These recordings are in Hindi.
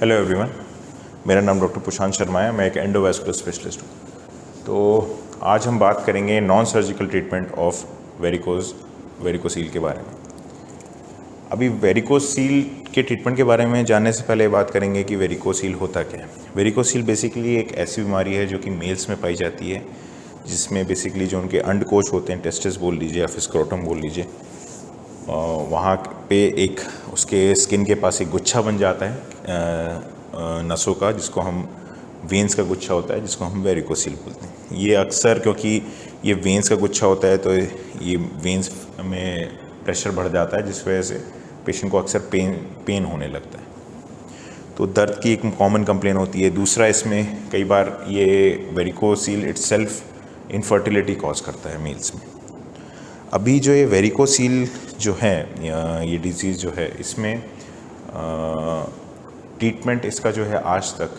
हेलो एवरीवन, मेरा नाम डॉक्टर प्रशांत शर्मा है। मैं एक एंडोवैस्कुलर स्पेशलिस्ट हूँ। तो आज हम बात करेंगे non surgical treatment of varicocele के बारे में। अभी वेरिकोसील के ट्रीटमेंट के बारे में जानने से पहले बात करेंगे कि वेरिकोसील होता क्या है। वेरिकोसील बेसिकली एक ऐसी बीमारी है जो कि मेल्स में पाई जाती है, जिसमें बेसिकली जो उनके अंडकोश होते हैं, टेस्टिस बोल लीजिए या फिर स्क्रोटम बोल लीजिए, वहाँ पे एक उसके स्किन के पास एक गुच्छा बन जाता है नसों का, जिसको हम वेंस का गुच्छा होता है, जिसको हम वेरिकोसील बोलते हैं। ये अक्सर क्योंकि ये वेंस का गुच्छा होता है तो ये वेंस में प्रेशर बढ़ जाता है, जिस वजह से पेशेंट को अक्सर पेन होने लगता है। तो दर्द की एक कॉमन कंप्लेन होती है। दूसरा, इसमें कई बार ये वेरिकोसील इटसेल्फ इनफर्टिलिटी कॉज करता है मेल्स में। अभी जो ये वेरिकोसील जो है, ये डिजीज़ जो है, इसमें ट्रीटमेंट इसका जो है आज तक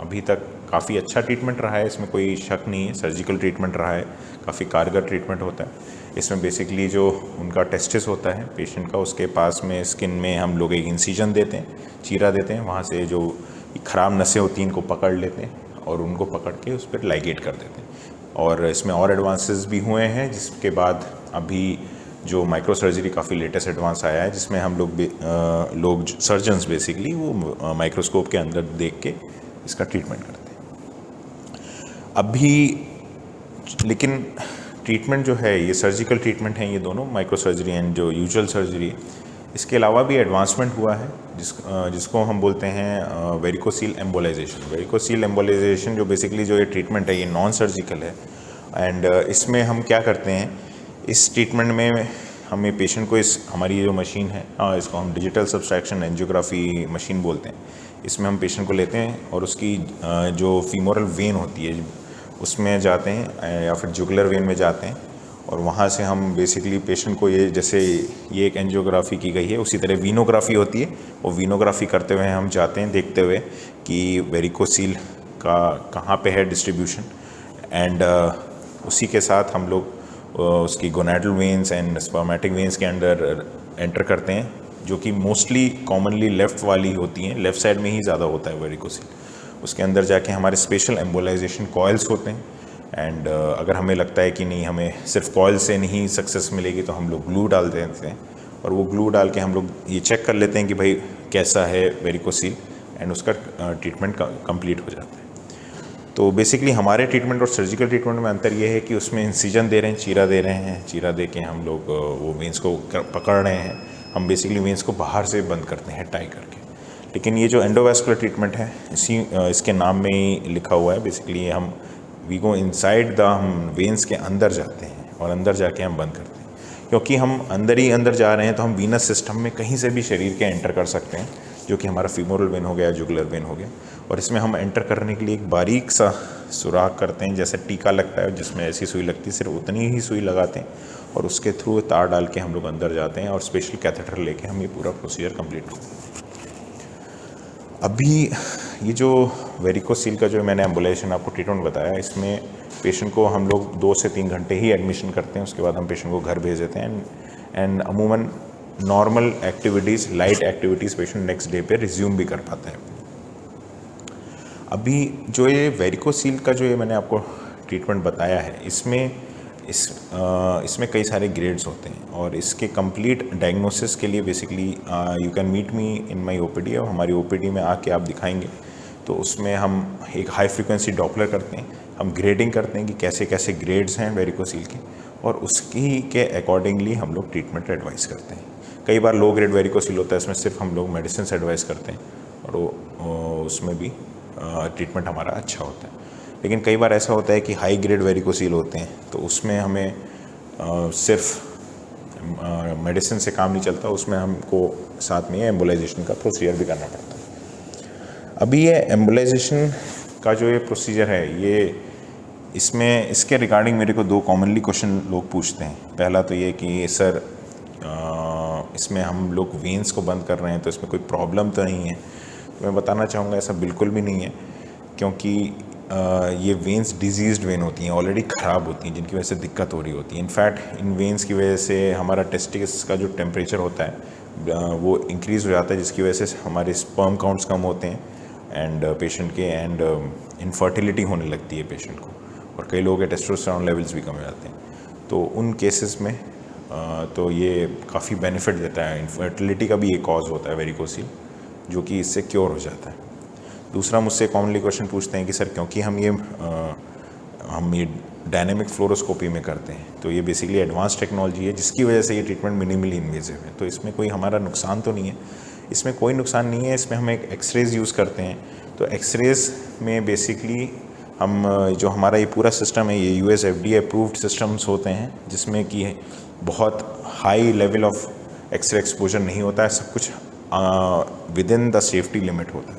अभी तक काफ़ी अच्छा ट्रीटमेंट रहा है, इसमें कोई शक नहीं है। सर्जिकल ट्रीटमेंट रहा है, काफ़ी कारगर ट्रीटमेंट होता है। इसमें बेसिकली जो उनका टेस्टिस होता है पेशेंट का, उसके पास में स्किन में हम लोग एक इंसिजन देते हैं, चीरा देते हैं, वहाँ से जो ख़राब नसें होती हैं इनको पकड़ लेते हैं और उनको पकड़ के उस पर लाइगेट कर देते हैं। और इसमें और एडवांसेस भी हुए हैं, जिसके बाद अभी जो माइक्रो सर्जरी काफ़ी लेटेस्ट एडवांस आया है, जिसमें हम लोग सर्जन्स बेसिकली वो माइक्रोस्कोप के अंदर देख के इसका ट्रीटमेंट करते हैं अभी। लेकिन ट्रीटमेंट जो है, ये सर्जिकल ट्रीटमेंट है, ये दोनों माइक्रो सर्जरी एंड जो यूजुअल सर्जरी, इसके अलावा भी एडवांसमेंट हुआ है जिसको हम बोलते हैं वेरिकोसील एम्बोलाइजेशन। वेरिकोसील एम्बोलाइजेशन जो बेसिकली जो ये ट्रीटमेंट है, ये नॉन सर्जिकल है। एंड इसमें हम क्या करते हैं, इस ट्रीटमेंट में हमें पेशेंट को हमारी जो मशीन है, इसको हम डिजिटल सब्सट्रैक्शन एंजियोग्राफी मशीन बोलते हैं। इसमें हम पेशेंट को लेते हैं और उसकी जो फीमोरल वेन होती है उसमें जाते हैं या फिर जुगुलर वेन में जाते हैं, और वहाँ से हम बेसिकली पेशेंट को जैसे ये एक एंजियोग्राफी की गई है, उसी तरह वीनोग्राफी होती है। वो वीनोग्राफी करते हुए हम जाते हैं देखते हुए कि वेरिकोसील का कहाँ पे है डिस्ट्रीब्यूशन, एंड उसी के साथ हम लोग उसकी gonadal veins and spermatic veins के अंदर एंटर करते हैं, जो कि मोस्टली कॉमनली लेफ़्ट वाली होती हैं, लेफ़्ट साइड में ही ज़्यादा होता है वेरिकोसील। उसके अंदर जाके हमारे स्पेशल एम्बोलाइजेशन कॉइल्स होते हैं, एंड अगर हमें लगता है कि नहीं, हमें सिर्फ कॉइल से नहीं सक्सेस मिलेगी, तो हम लोग ग्लू डाल देते हैं, और वो ग्लू डाल के हम लोग ये चेक कर लेते हैं कि भाई कैसा है वेरिकोसील, एंड उसका ट्रीटमेंट कंप्लीट हो जाता है। तो बेसिकली हमारे ट्रीटमेंट और सर्जिकल ट्रीटमेंट में अंतर ये है कि उसमें इंसिजन दे रहे हैं, चीरा दे रहे हैं, चीरा दे के हम लोग वो वेंस को पकड़ रहे हैं। हम बेसिकली वेंस को बाहर से बंद करते हैं टाई करके। लेकिन ये जो एंडोवैस्कुलर ट्रीटमेंट है, इसके नाम में ही लिखा हुआ है, बेसिकली वी गो इनसाइड हम वेंस के अंदर जाते हैं और अंदर जाके हम बंद करते हैं। क्योंकि हम अंदर ही अंदर जा रहे हैं, तो हम वीनस सिस्टम में कहीं से भी शरीर के एंटर कर सकते हैं, जो कि हमारा फीमोरल वेन हो गया, जुगुलर वेन हो गया। और इसमें हम एंटर करने के लिए एक बारीक सा सुराख करते हैं, जैसे टीका लगता है जिसमें ऐसी सुई लगती है, सिर्फ उतनी ही सुई लगाते हैं, और उसके थ्रू तार डाल के हम लोग अंदर जाते हैं, और स्पेशल कैथेटर लेके हम ये पूरा प्रोसीजर कंप्लीट करते हैं। अभी ये जो वेरिकोसील का जो मैंने एम्बुलाइजेशन आपको ट्रीटमेंट बताया, इसमें पेशेंट को हम लोग 2 से 3 घंटे ही एडमिशन करते हैं। उसके बाद हम पेशेंट को घर भेज देते हैं, एंड अमूमन normal activities, light activities patient next day पे रिज्यूम भी कर पाता है। अभी जो ये वेरिकोसील का जो ये मैंने आपको ट्रीटमेंट बताया है, इसमें कई सारे ग्रेड्स होते हैं, और इसके कंप्लीट डायग्नोसिस के लिए basically you can meet me in my OPD, और हमारी ओपीडी में आके आप दिखाएंगे तो उसमें हम एक हाई फ्रीक्वेंसी डॉपलर करते हैं, हम ग्रेडिंग करते हैं कि कैसे कैसे ग्रेड्स हैं वेरिकोसील के, और उसकी के अकॉर्डिंगली हम लोग ट्रीटमेंट एडवाइस करते हैं। कई बार लो ग्रेड वेरिकोसील होता है, इसमें सिर्फ हम लोग मेडिसिन एडवाइस करते हैं, और उसमें भी ट्रीटमेंट हमारा अच्छा होता है। लेकिन कई बार ऐसा होता है कि हाई ग्रेड वेरिकोसील होते हैं, तो उसमें हमें सिर्फ मेडिसिन से काम नहीं चलता, उसमें हमको साथ में एम्बुलाइजेशन का प्रोसीजर भी करना पड़ता है। अभी ये एम्बुलाइजेशन का जो ये प्रोसीजर है, इसके रिगार्डिंग मेरे को 2 कॉमनली क्वेश्चन लोग पूछते हैं। पहला तो ये कि सर, इसमें हम लोग वेंस को बंद कर रहे हैं, तो इसमें कोई प्रॉब्लम तो नहीं है? तो मैं बताना चाहूँगा ऐसा बिल्कुल भी नहीं है, क्योंकि ये वेंस डिजीज्ड वेन होती हैं, ऑलरेडी ख़राब होती हैं, जिनकी वजह से दिक्कत हो रही होती है। इनफैक्ट इन वेंस की वजह से हमारा टेस्टिस का जो टेम्परेचर होता है वो इंक्रीज़ हो जाता है, जिसकी वजह से हमारे स्पर्म काउंट्स कम होते हैं, एंड पेशेंट के एंड इनफर्टिलिटी होने लगती है पेशेंट को, और कई लोगों के टेस्टोस्टेरोन लेवल्स भी कम हो जाते हैं। तो उन केसेस में तो ये काफ़ी बेनिफिट देता है। इनफर्टिलिटी का भी एक कॉज होता है वेरिकोसील, जो कि इससे क्योर हो जाता है। दूसरा मुझसे कॉमनली क्वेश्चन पूछते हैं कि सर क्योंकि हम ये डायनेमिक फ्लोरोस्कोपी में करते हैं, तो ये बेसिकली एडवांस टेक्नोलॉजी है जिसकी वजह से ये ट्रीटमेंट मिनिमली इन्वेजिव है, तो इसमें कोई हमारा नुकसान तो नहीं है? इसमें कोई नुकसान नहीं है। इसमें हम एक एक्सरेज यूज़ करते हैं। तो एक्सरेज में बेसिकली हम जो हमारा ये पूरा सिस्टम है, ये US FDA अप्रूव्ड सिस्टम्स होते हैं, जिसमें कि बहुत high level of X-ray exposure नहीं होता है, सब कुछ within the safety limit होता है,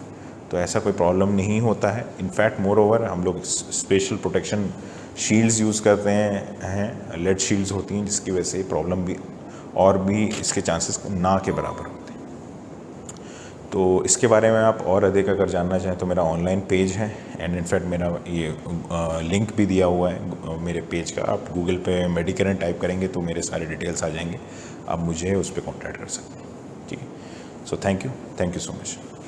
तो ऐसा कोई प्रॉब्लम नहीं होता है। इनफैक्ट मोर ओवर हम लोग स्पेशल प्रोटेक्शन शील्ड्स यूज़ करते हैं, लेड शील्ड्स होती हैं, जिसकी वजह से प्रॉब्लम भी और भी इसके चांसेस ना के बराबर होते हैं। तो इसके बारे में आप और अधिक अगर जानना चाहें तो मेरा ऑनलाइन पेज है, एंड इनफैक्ट मेरा ये लिंक भी दिया हुआ है मेरे पेज का। आप गूगल पे मेडिकेरेंट टाइप करेंगे तो मेरे सारे डिटेल्स आ जाएंगे, आप मुझे उस पर कॉन्टैक्ट कर सकते हैं। ठीक है, so thank you so much.